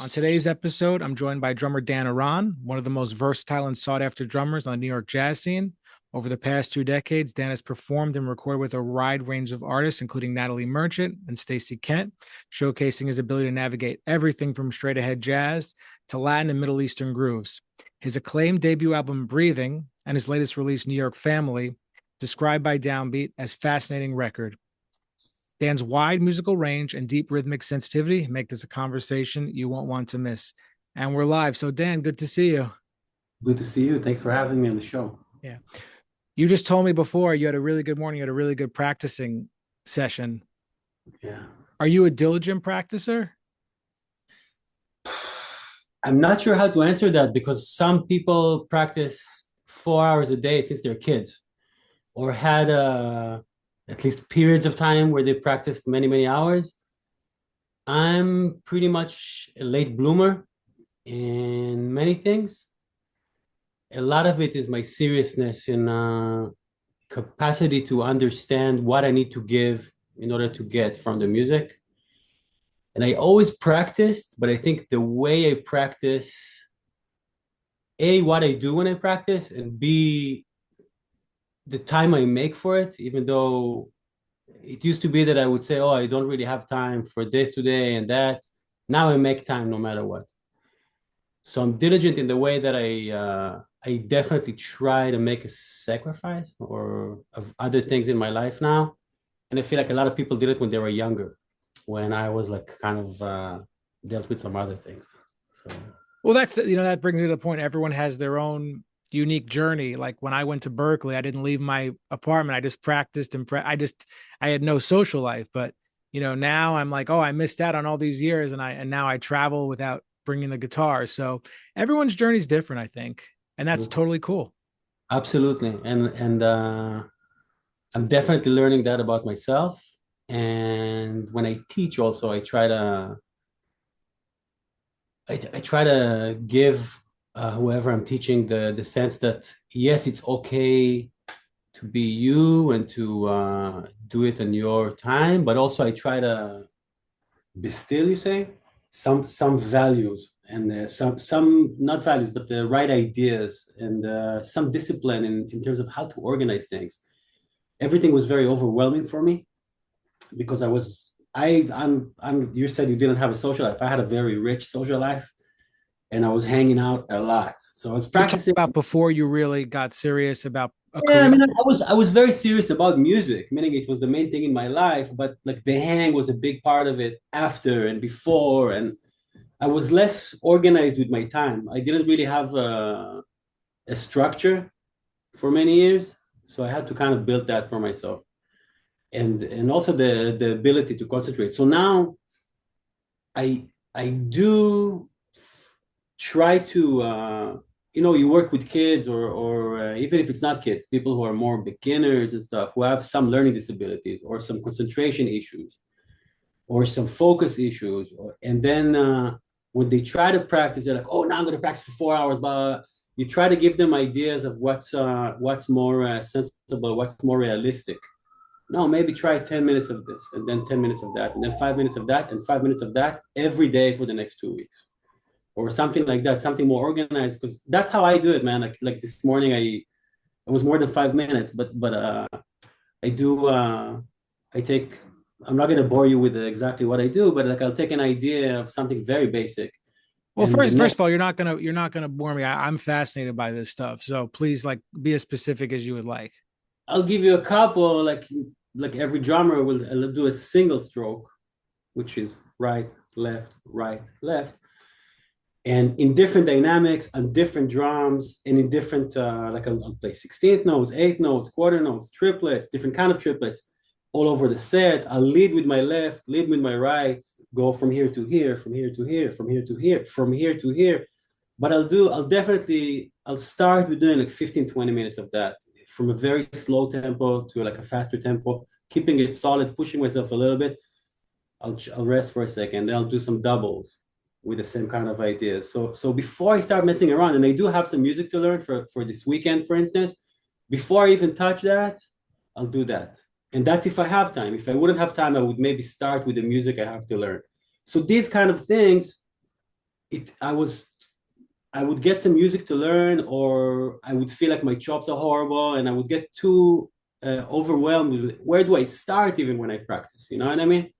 On today's episode, I'm joined by drummer Dan Aran, one of the most versatile and sought after drummers on the New York jazz scene. Over the past 2 decades, Dan has performed and recorded with a wide range of artists, including Natalie Merchant and Stacey Kent, showcasing his ability to navigate everything from straight ahead jazz to Latin and Middle Eastern grooves. His acclaimed debut album, Breathing, and his latest release, New York Family, described by Downbeat as fascinating record. Dan's wide musical range and deep rhythmic sensitivity make this a conversation you won't want to miss. And we're live. So, Dan, good to see you. Good to see you. Thanks for having me on the show. Yeah. You just told me before you had a really good morning, you had a really good practicing session. Yeah. Are you a diligent practicer? I'm not sure how to answer that because some people practice 4 hours a day since they're kids or had at least periods of time where they practiced many, many hours. I'm pretty much a late bloomer in many things. A lot of it is my seriousness and capacity to understand what I need to give in order to get from the music. And I always practiced, but I think the way I practice, A, what I do when I practice, and B, the time I make for it, even though it used to be that I would say, oh, I don't really have time for this today and that. Now I make time no matter what. So I'm diligent in the way that I definitely try to make a sacrifice or of other things in my life now. And I feel like a lot of people did it when they were younger, when I was like kind of dealt with some other things. So Well, that brings me to the point. Everyone has their own unique journey. Like when I went to Berkeley, I didn't leave my apartment. I just practiced and I had no social life. But now I'm like, oh, I missed out on all these years, and now I travel without bringing the guitar. So everyone's journey is different, I think, and that's totally cool. absolutely, and I'm definitely learning that about myself. And when I teach, also, I try to give whoever I'm teaching the sense that yes, it's okay to be you and to do it in your time, but also I try to distill, you say, some values and some not values, but the right ideas and some discipline in terms of how to organize things. Everything was very overwhelming for me because I'm you said you didn't have a social life. I had a very rich social life and I was hanging out a lot. So I was You're talking practicing. about before you really got serious about a Yeah, I career. mean, I was very serious about music, meaning it was the main thing in my life, but like the hang was a big part of it after and before, and I was less organized with my time. I didn't really have a structure for many years, so I had to kind of build that for myself, and also the ability to concentrate. So now I do try to you work with kids or even if it's not kids, people who are more beginners and stuff who have some learning disabilities or some concentration issues or some focus issues and then when they try to practice they're like, oh, now I'm going to practice for 4 hours, but you try to give them ideas of what's more sensible, what's more realistic. No, maybe try 10 minutes of this and then 10 minutes of that and then 5 minutes of that and 5 minutes of that every day for the next 2 weeks or something like that, something more organized. Because that's how I do it, man. Like this morning, it was more than 5 minutes, but I do I take. I'm not gonna bore you with exactly what I do, but like I'll take an idea of something very basic, Well, and the first next of all, you're not gonna bore me. I'm fascinated by this stuff. So please, like, be as specific as you would like. I'll give you a couple. Like every drummer will do a single stroke, which is right, left, right, left. And in different dynamics on different drums and in different like I'll play 16th notes, eighth notes, quarter notes, triplets, different kind of triplets all over the set. I'll lead with my left, lead with my right, go from here to here, from here to here, from here to here, from here to here. But I'll start with doing like 15, 20 minutes of that from a very slow tempo to like a faster tempo, keeping it solid, pushing myself a little bit. I'll rest for a second. Then I'll do some doubles with the same kind of ideas. So before I start messing around, and I do have some music to learn for this weekend, for instance, before I even touch that, I'll do that. And that's if I have time. If I wouldn't have time, I would maybe start with the music I have to learn. So these kind of things I would get some music to learn, or I would feel like my chops are horrible, and I would get too overwhelmed with where do I start even when I practice. You know what I mean?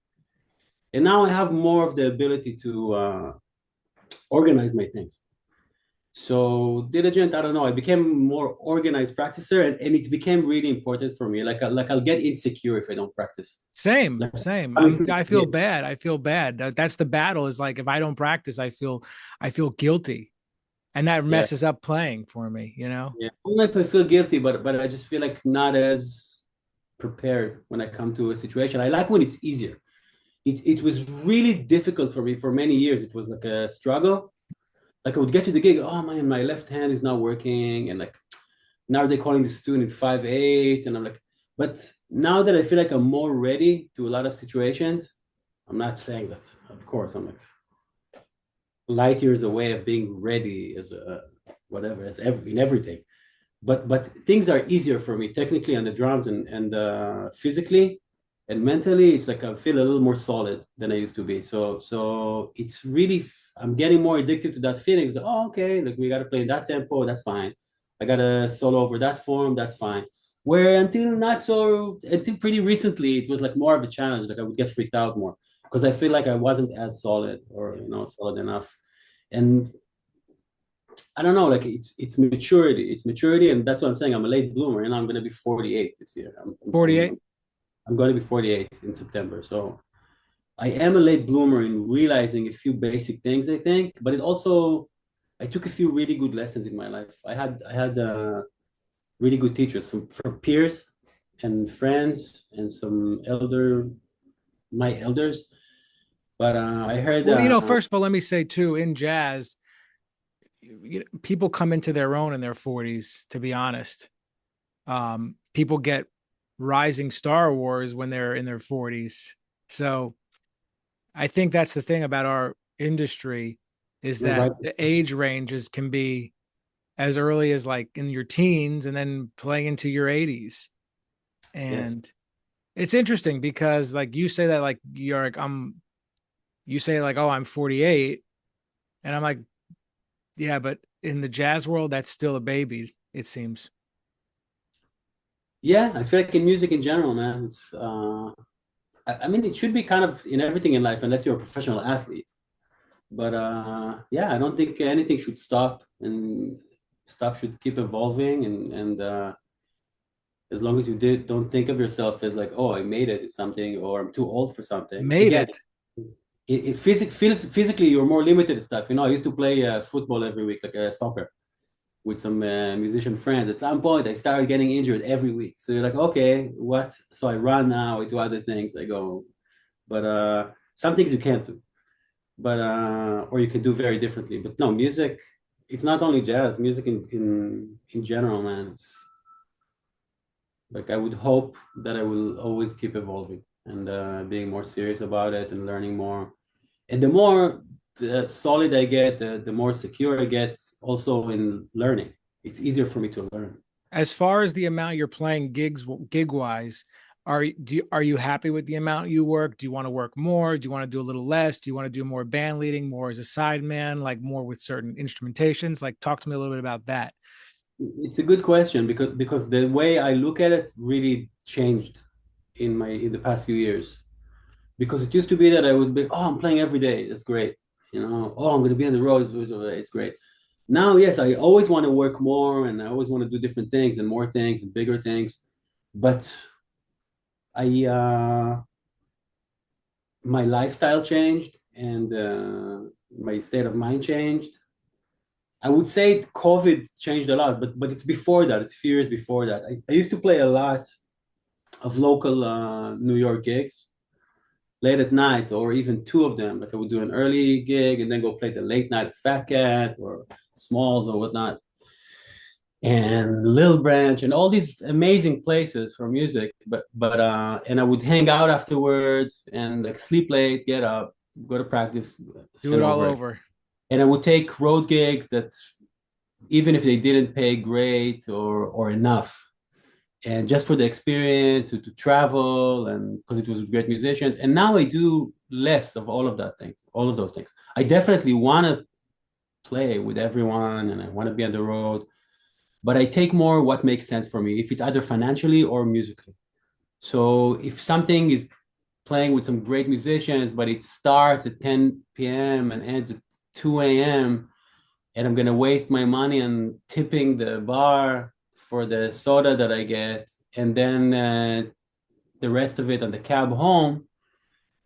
And now I have more of the ability to organize my things. So diligent, I don't know. I became more organized practicer, and it became really important for me. Like I'll get insecure if I don't practice. Same, Like, same. I mean, I yeah, feel bad. I feel bad. That's the battle is like if I don't practice, I feel guilty. And that yeah, messes up playing for me, you know? yeah. I don't know if I feel guilty, but I just feel like not as prepared when I come to a situation. I like when it's easier. It was really difficult for me for many years. It was like a struggle. Like I would get to the gig, oh man, my left hand is not working, and like now they're calling the student 5'8", and I'm like, but now that I feel like I'm more ready to a lot of situations, I'm not saying that, of course, I'm like light years away of being ready as a whatever as in everything. But things are easier for me technically on the drums and physically and mentally. It's like I feel a little more solid than I used to be. So it's really I'm getting more addicted to that feeling. It's like, oh, okay, like we got to play in that tempo, that's fine. I got to solo over that form, that's fine. Where until pretty recently, it was like more of a challenge. Like I would get freaked out more because I feel like I wasn't as solid or solid enough. And I don't know, like it's maturity. It's maturity, and that's what I'm saying. I'm a late bloomer, and I'm gonna be 48 this year. 48. I'm going to be 48 in September. So I am a late bloomer in realizing a few basic things, I think. But it also I took a few really good lessons in my life. I had really good teachers from peers and friends and some my elders. But I heard Well, first of all, let me say too, in jazz, people come into their own in their 40s, to be honest. People get rising Star Wars when they're in their 40s. So I think that's the thing about our industry is no, that right. the age ranges can be as early as like in your teens and then playing into your 80s. Yes. And it's interesting because like you say that like you say like, oh, I'm 48. And I'm like, yeah, but in the jazz world, that's still a baby, it seems. Yeah, I feel like in music in general, man, it's I mean it should be kind of in everything in life unless you're a professional athlete. But yeah, I don't think anything should stop, and stuff should keep evolving. And as long as you don't think of yourself as like, oh, I made it, it's something, or I'm too old for something. Made Again, it. feels physically you're more limited stuff. I used to play football every week, like soccer, with some musician friends. At some point, I started getting injured every week. So you're like, okay, what? So I run now. I do other things. I go, but some things you can't do, but or you can do very differently. But no, music. It's not only jazz. Music in general, man. It's like I would hope that I will always keep evolving and being more serious about it and learning more. And the more solid I get, the more secure I get also in learning. It's easier for me to learn. As far as the amount you're playing gig wise, are you happy with the amount you work? Do you want to work more? Do you want to do a little less? Do you want to do more band leading, more as a sideman, like more with certain instrumentations? Like talk to me a little bit about that. It's a good question because the way I look at it really changed in the past few years. Because it used to be that I would be, oh, I'm playing every day. That's great. Oh, I'm going to be on the road. It's great. Now, yes, I always want to work more and I always want to do different things and more things and bigger things. But I, my lifestyle changed and my state of mind changed. I would say COVID changed a lot, but it's before that. It's a few years before that. I used to play a lot of local New York gigs late at night, or even two of them. Like I would do an early gig and then go play the late night at Fat Cat or Smalls or whatnot, and Lil Branch and all these amazing places for music. But and I would hang out afterwards and like sleep late, get up, go to practice, Do head it all over. over. And I would take road gigs that even if they didn't pay great or enough, and just for the experience to travel and because it was with great musicians. And now I do less of all of those things. I definitely want to play with everyone and I want to be on the road. But I take more what makes sense for me, if it's either financially or musically. So if something is playing with some great musicians, but it starts at 10 p.m. and ends at 2 a.m., and I'm gonna waste my money on tipping the bar for the soda that I get, and then the rest of it on the cab home,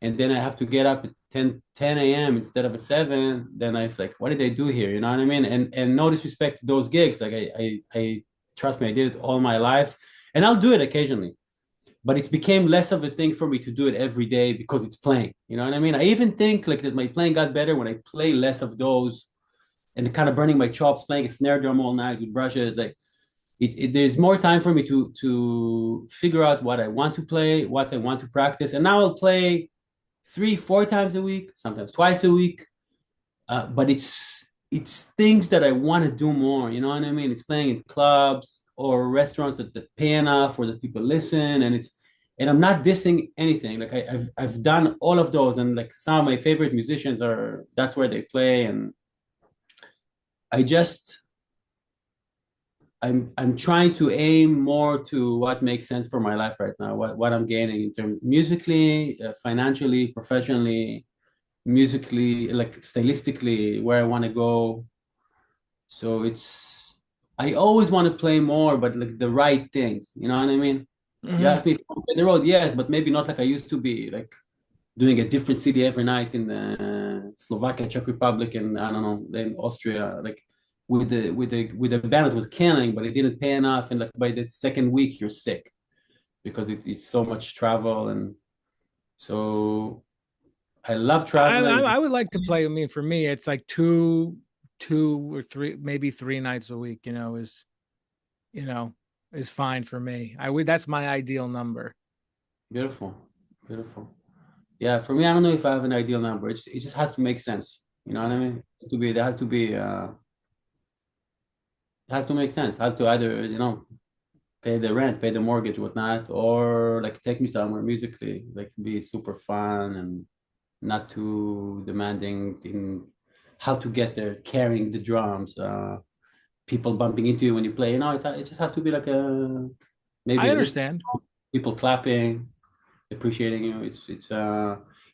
and then I have to get up at 10 a.m. instead of at 7, then I was like, what did I do here? You know what I mean? And no disrespect to those gigs. Like I trust me, I did it all my life, and I'll do it occasionally. But it became less of a thing for me to do it every day because it's playing. You know what I mean? I even think like that my playing got better when I play less of those and kind of burning my chops, playing a snare drum all night with brushes. Like there's more time for me to figure out what I want to play, what I want to practice. And now I'll play 3, 4 times a week, sometimes twice a week. But it's things that I want to do more. You know what I mean? It's playing in clubs or restaurants that pay enough or that people listen, and I'm not dissing anything. Like I've done all of those, and like some of my favorite musicians are that's where they play, and I just I'm trying to aim more to what makes sense for my life right now, what I'm gaining in terms musically, financially, professionally, musically, like stylistically, where I want to go. So it's I always want to play more, but like the right things. You know what I mean? You Hmm. ask me if I'm on the road, yes, but maybe not like I used to be, like doing a different city every night in Slovakia, Czech Republic, and I don't know, in Austria, like with the band that was killing, but it didn't pay enough, and like by the second week you're sick because it's so much travel, and so I love traveling. I would like to play. I mean, for me, it's like two or three, maybe 3 nights a week. You know, is fine for me. I would. That's my ideal number. Beautiful, beautiful. Yeah, for me, I don't know if I have an ideal number. It just has to make sense. You know what I mean? It has to be, there has to be, it has to make sense. It has to either, pay the rent, pay the mortgage, whatnot, or like take me somewhere musically, like be super fun and not too demanding in how to get there, carrying the drums, people bumping into you when you play. It just has to be like maybe I a list, understand. people clapping, appreciating you.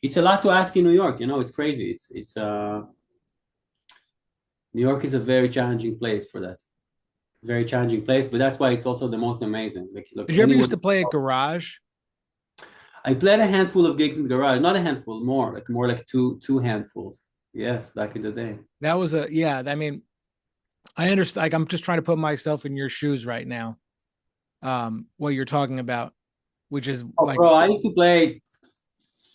It's a lot to ask in New York. It's crazy. It's New York is a very challenging place for that. Very challenging place, but that's why it's also the most amazing. Like look Did you ever anywhere. used to play at Garage? I played a handful of gigs in the garage, not a handful, more like two handfuls. Yes, back in the day. That was a yeah. I mean, I understand. Like, I'm just trying to put myself in your shoes right now. What you're talking about, which is Oh, like bro, I used to play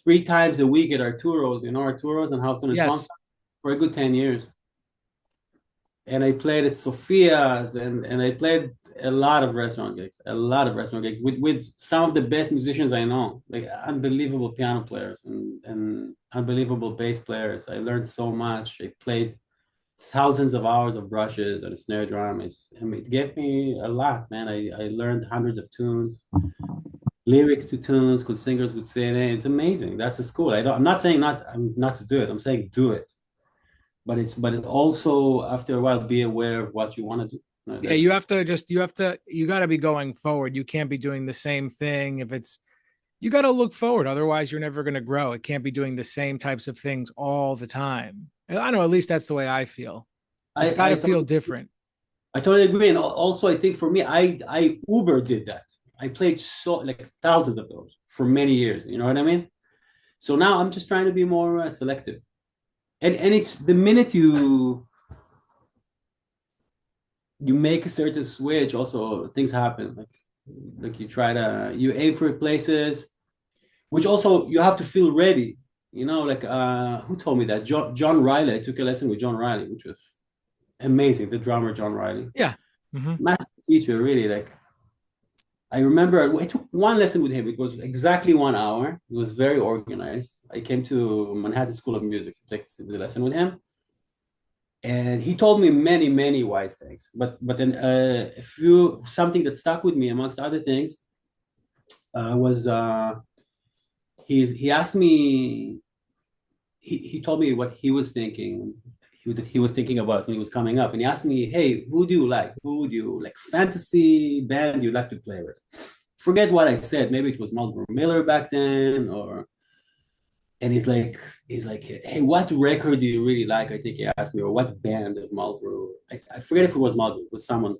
3 times a week at Arturo's and Houston and Swanson yes, for a good 10 years. And I played at Sophia's and I played a lot of restaurant gigs with some of the best musicians I know, like unbelievable piano players and unbelievable bass players. I learned so much. I played thousands of hours of brushes and a snare drum. It gave me a lot, man. I learned hundreds of tunes, lyrics to tunes, because singers would say it. It's amazing. That's the school. I'm not saying I'm not to do it. I'm saying do it. But it also after a while be aware of what you want to do. yeah. You That's have to just you got to be going forward. You can't be doing the same thing if it's you got to look forward. Otherwise, you're never going to grow. It can't be doing the same types of things all the time. I know, at least that's the way I feel. It's got I to I feel totally, different. I totally agree. And also I think for me, I Uber did that. I played so like thousands of those for many years. You know what I mean? So now I'm just trying to be more selective. And it's the minute you make a certain switch, also things happen. Like you aim for places, which also you have to feel ready. Like who told me that? John Riley. I took a lesson with John Riley, which was amazing. The drummer John Riley, Yeah. Hmm. master teacher, really. Like I remember I took one lesson with him. It was exactly 1 hour. It was very organized. I came to Manhattan School of Music to take the lesson with him, and he told me many many wise things. But then a few something that stuck with me amongst other things was he asked me. He told me what he was thinking. that he was thinking about when he was coming up, and he asked me, "Hey, who do you like? Who do you like? Fantasy band you like to play with?" Forget what I said. Maybe it was Marlboro Miller back then, or and he's like, "Hey, what record do you really like?" I think he asked me, or what band of Marlboro? I forget if it was Marlboro. It was someone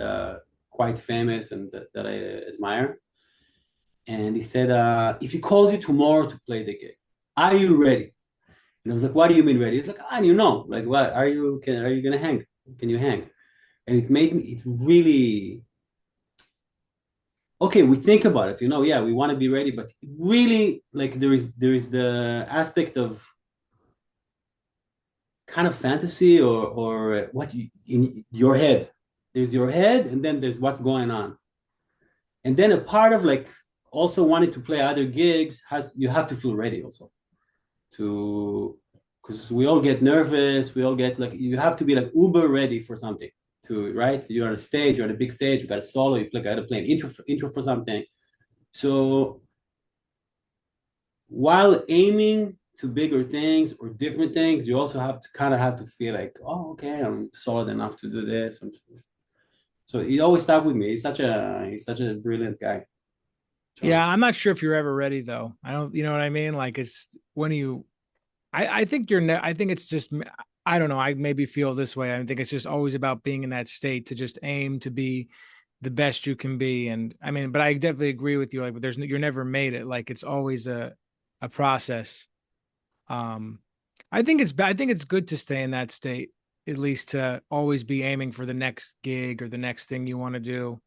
uh, quite famous and that I admire. And he said, "If he calls you tomorrow to play the gig, are you ready?" And I was like, "What do you mean ready?" It's like, "Ah, you know, like what are you gonna hang? Can you hang?" And it made me, it really, okay, we think about it, yeah, we want to be ready, but really, like there is the aspect of kind of fantasy or what you, in your head. There's your head, and then there's what's going on. And then a part of like also wanting to play other gigs has you have to feel ready also to because we all get nervous, we all get like you have to be like uber ready for something to right. You're on a stage, you're on a big stage, you got a solo, gotta play an intro for something. So while aiming to bigger things or different things, you also have to kind of have to feel like, oh, okay, I'm solid enough to do this. So he always stuck with me. He's such a brilliant guy, Yeah, John. I'm not sure if you're ever ready though. I don't, you know what I mean? Like it's when you, I think I think it's just, I don't know. I maybe feel this way. I think it's just always about being in that state to just aim to be the best you can be. And I mean, but I definitely agree with you. Like, you're never made it. Like it's always a process. Um, I think it's good to stay in that state, at least to always be aiming for the next gig or the next thing you want to do.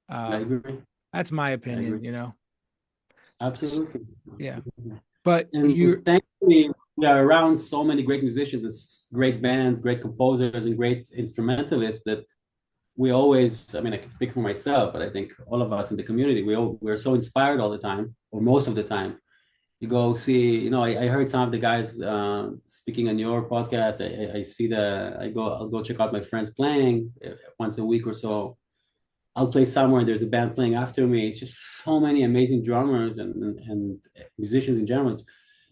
I Um, agree. that's my I agree. opinion, you know? Absolutely. Yeah. But And you, thankfully, we are around so many great musicians, great bands, great composers, and great instrumentalists that we always, I mean, I can speak for myself, but I think all of us in the community, we're so inspired all the time, or most of the time. You go see, I heard some of the guys speaking on your podcast. I see I'll go check out my friends playing once a week or so. I'll play somewhere. There's a band playing after me. It's just so many amazing drummers and musicians in general.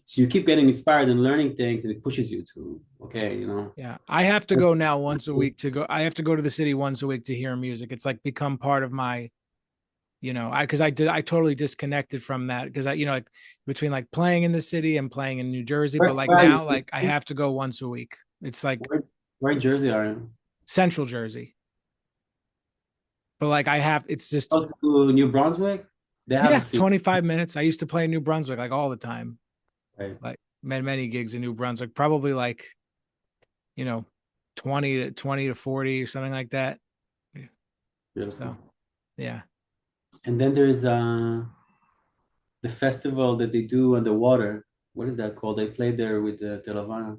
So you keep getting inspired and learning things, and it pushes you to okay. yeah, I have to go now once a week to go. I have to go to the city once a week to hear music. It's like become part of my, because I totally disconnected from that because like between like playing in the city and playing in New Jersey, but like Where are now, you? like I have to go once a week. It's like Where in Jersey are you? Central Jersey, but like it's just, Go to New Brunswick. They have a yeah, scene, 25 minutes. I used to play in New Brunswick like all the time, right? like many gigs in New Brunswick, probably like, you know, 20 to 40 or something like that. Yeah. Beautiful. So, yeah. And then there's the festival that they do on the water. What is that called? They played there with the Telavana.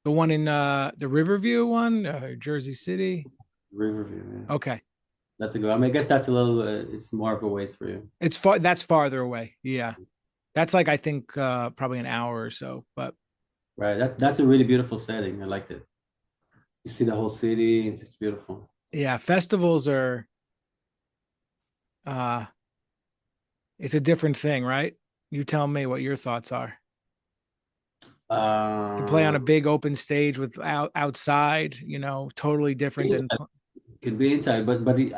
The one in the Riverview one, Jersey City. Riverview. Yeah. Okay. That's a good. I mean, I guess that's a little. It's more of a ways for you, It's far that's farther away. Yeah. That's like I think probably an hour or so, but right? That's a really beautiful setting. I liked it. You see the whole city. It's beautiful. yeah, festivals are uh it's a different thing, right? You tell me what your thoughts are. To play on Uh, a big open stage with outside, totally different than inside, can be inside, but the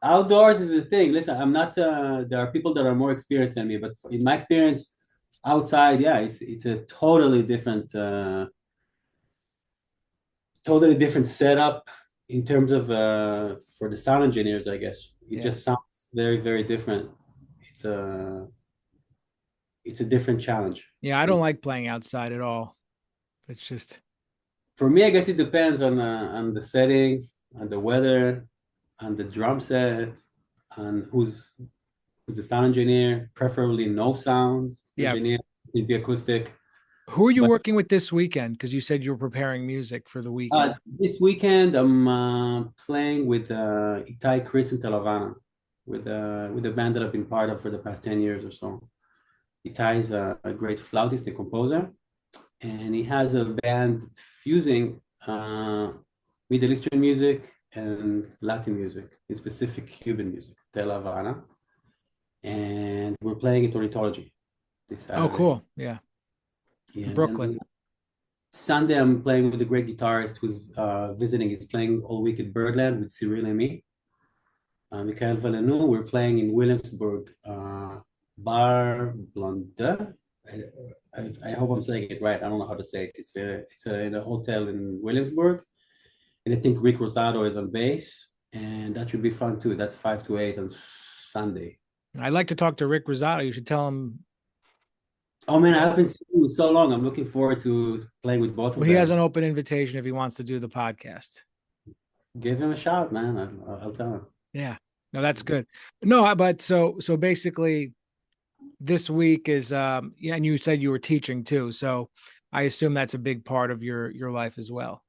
outdoors is the thing. Listen, I'm not. There are people that are more experienced than me, but in my experience, outside, yeah, it's a totally different setup in terms of for the sound engineers, I guess. It yeah. just sounds very, very different. It's a it's a different challenge. Yeah, I don't like playing outside at all. It's just For me, I guess it depends on the settings, on the weather, on the drum set, on who's the sound engineer. Preferably no sound yeah. engineer. It'd be acoustic. Who are you But working with this weekend? Because you said you were preparing music for the weekend. this weekend, I'm playing with Itai, Chris, and Telavana, with a band that I've been part of for the past 10 years or so. Itai is a great flautist and composer, and he has a band fusing Middle Eastern music and Latin music, in specific Cuban music, Telavana. And we're playing at Ornithology this Oh, Saturday. cool. Yeah. Yeah, In and then Brooklyn. Sunday, I'm playing with a great guitarist who's visiting. He's playing all week at Birdland with Cyril and me. Michael Valenou. We're playing in Williamsburg, Bar Blonde. I hope I'm saying it right. I don't know how to say it. In a hotel in Williamsburg, and I think Rick Rosado is on bass, and that should be fun too. That's 5 to 8 on Sunday. I'd like to talk to Rick Rosado. You should tell him. Oh man, I Yeah. haven't seen him in so long. I'm looking forward to playing with both Well, of he has them. an open invitation if he wants to do the podcast. Give him a shot, man. I'll tell him. Yeah. No, that's good. No, but so basically this week is yeah, and you said you were teaching too. So I assume that's a big part of your life as well.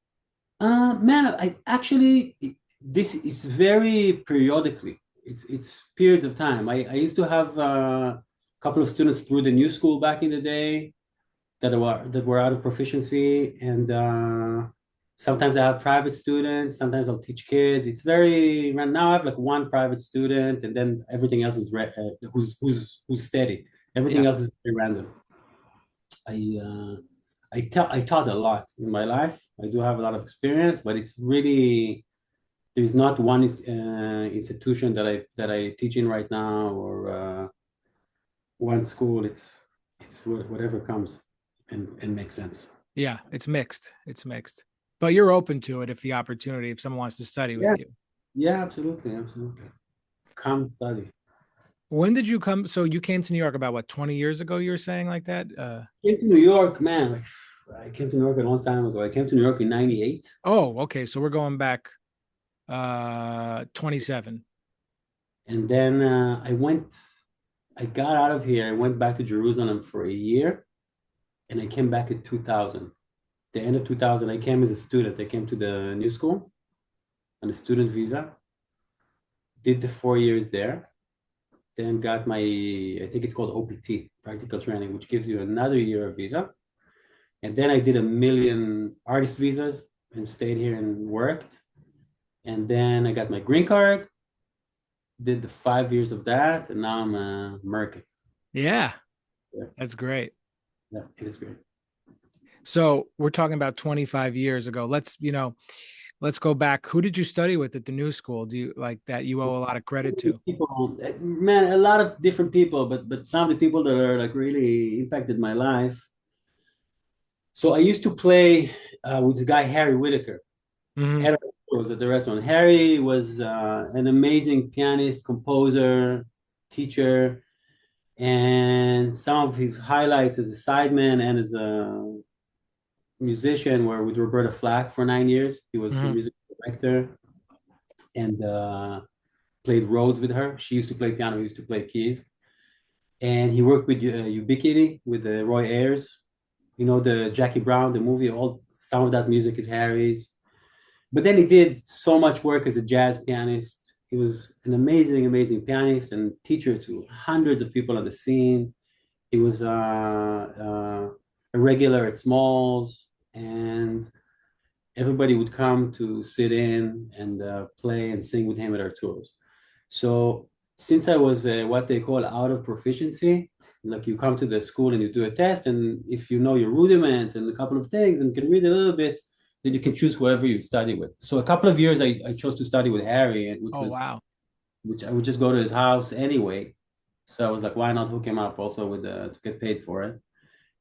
Man, I actually this is very periodically. It's periods of time. I used to have a couple of students through the new school back in the day that were out of proficiency, and sometimes I have private students. Sometimes I'll teach kids. It's very right now. I have like one private student, and then everything else is who's steady. Yeah. Everything else is very random. I taught a lot in my life. I do have a lot of experience, but it's really there's not one institution that I teach in right now or one school. It's whatever comes and makes sense. Yeah, it's mixed. It's mixed. But you're open to it if the opportunity, if someone wants to study with Yeah, you. yeah, absolutely, absolutely. Come study. When did you come? So you came to New York about what, 20 years ago, you were saying like that? Came to New York, man. I came to New York a long time ago. I came to New York in '98, Oh, okay. So we're going back 27. and then I got out of here. I went back to Jerusalem for a year, and I came back in 2000. The end of 2000, I came as a student. I came to the new school on a student visa, did the 4 years there, then got my, I think it's called OPT, practical training, which gives you another year of visa. And then I did a million artist visas and stayed here and worked. And then I got my green card, did the 5 years of that, and now I'm a American. Yeah, Yeah, that's great. yeah, it is great. So we're talking about 25 years ago. Let's go back. Who did you study with at the new school? Do you like that you owe a lot of credit to? People, man, a lot of different people, but some of the people that are like really impacted my life. So I used to play with this guy Harry Whitaker Hmm. at was at the restaurant. Harry was an amazing pianist, composer, teacher, and some of his highlights as a sideman and as a musician were with Roberta Flack for 9 years. He was her Hmm. music director and played Rhodes with her. She used to play piano, he used to play keys. And he worked with Ubiquity with Roy Ayers. You know, the Jackie Brown, the movie, all some of that music is Harry's. But then he did so much work as a jazz pianist. He was an amazing, amazing pianist and teacher to hundreds of people on the scene. He was a regular at Smalls, and everybody would come to sit in and play and sing with him at our tours. So since I was what they call out of proficiency, like you come to the school and you do a test, and if you know your rudiments and a couple of things and can read a little bit, then you can choose whoever you study with. So a couple of years I chose to study with Harry, and Oh, wow. which I would just go to his house anyway. So I was like, why not hook him up also with to get paid for it?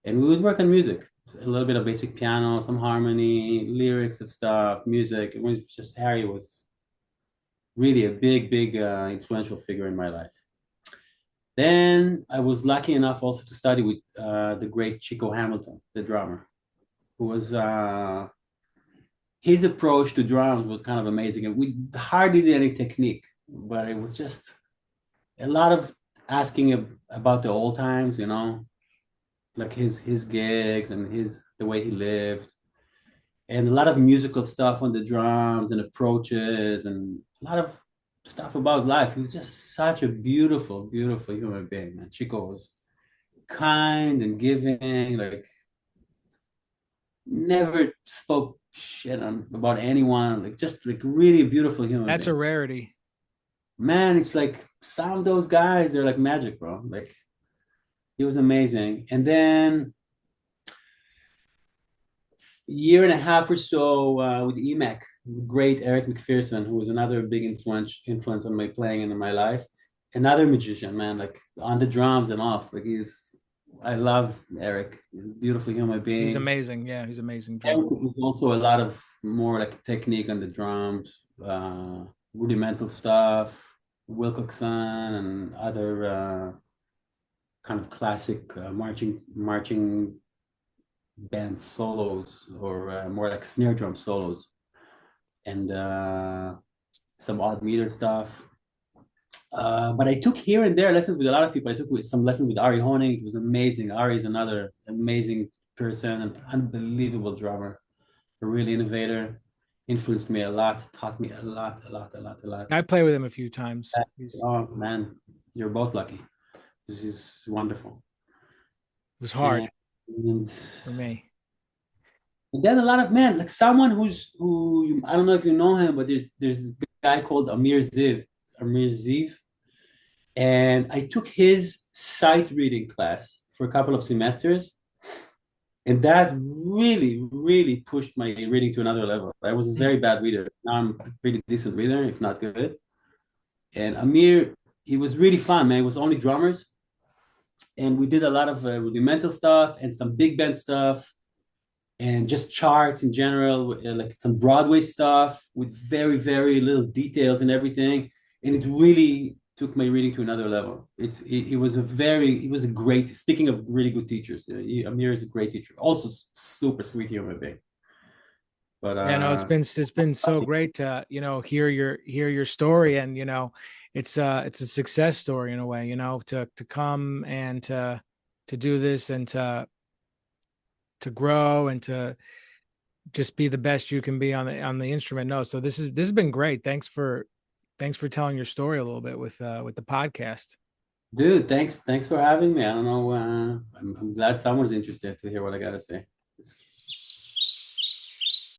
And we would work on music, a little bit of basic piano, some harmony, lyrics of stuff, music. It was just Harry was really a big, big influential figure in my life. Then I was lucky enough also to study with the great Chico Hamilton, the drummer, who was his approach to drums was kind of amazing. And we hardly did any technique, but it was just a lot of asking about the old times, like his gigs and the way he lived, and a lot of musical stuff on the drums and approaches and a lot of stuff about life. He was just such a beautiful, beautiful human being. Man. Chico was kind and giving, like never spoke shit about anyone, like just like really beautiful human That's a being. rarity. Man, it's like some of those guys, they're like magic, bro. Like he was amazing. And then year and a half or so with EMAC, the great Eric McPherson, who was another big influence on my playing and in my life. Another magician, man, like on the drums and off. I love Eric. He's a beautiful human He's being. amazing. Yeah, he's an amazing Eric drummer. was also a lot of more like technique on the drums, rudimental stuff, Wilcoxon and other kind of classic marching band solos or more like snare drum solos and some odd meter stuff. But I took here and there lessons with a lot of people. I took some lessons with Ari Honing. It was amazing. Ari is another amazing person, an unbelievable drummer, a really innovator. Influenced me a lot, taught me a lot, a lot, a lot, a lot. I play with him a few times. He's, Oh man, you're both lucky. This is wonderful. it was And, hard and for me. And then a lot of men, like someone I don't know if you know him, but there's this guy called Amir Ziv, and I took his sight reading class for a couple of semesters, and that really, really pushed my reading to another level. I was a Mm. very bad reader. Now I'm a pretty decent reader, if not good. And Amir, it was really fun, man. It was only drummers, and we did a lot of rudimental stuff and some big band stuff and just charts in general, like some Broadway stuff with very, very little details and everything. And it really took my reading to another level. It was a great, speaking of really good teachers, Amir is a great teacher, also super sweet human being. But Yeah, no, it's been so great to, hear your story, and it's a success story in a way, to come and to do this, and to grow, and to just be the best you can be on the instrument. No, so this has been great. Thanks for telling your story a little bit with the podcast. dude, thanks for having me. I don't know. I'm glad someone's interested to hear what I gotta say.